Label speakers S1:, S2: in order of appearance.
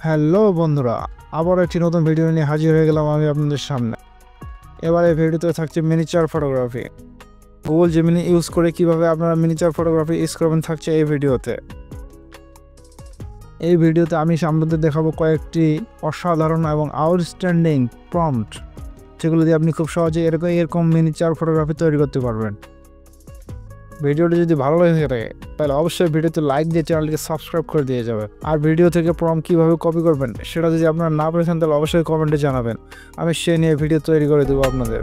S1: Hello বন্ধুরা, আবার একটি নতুন ভিডিও নিয়ে হাজির হয়ে গেলাম আমি আপনাদের সামনে। এবার এই ভিডিওতে থাকছে miniature photography. Google Gemini use করে কিভাবে আপনারা মিনিচার ফটোগ্রাফি ইউজ করবেন থাকছে এই ভিডিওতে। এই ভিডিওতে আমি আপনাদের দেখাবো কয়েকটি অসাধারণ এবং আউটস্ট্যান্ডিং প্রম্পট, যেগুলো দিয়ে আপনি খুব সহজে এরকম মিনিচার ফটোগ্রাফি তৈরি করতে পারবেন। ভিডিওটি যদি ভালো লেগে থাকে তাহলে অবশ্যই ভিডিওতে লাইক দিয়ে চ্যানেলটিকে সাবস্ক্রাইব করে দিয়ে যাবে। আর ভিডিও থেকে প্রম্পট কীভাবে কপি করবেন সেটা যদি আপনারা না পেরেছেন তাহলে অবশ্যই কমেন্টে জানাবেন, আমি সে নিয়ে ভিডিও তৈরি করে দেবো আপনাদের।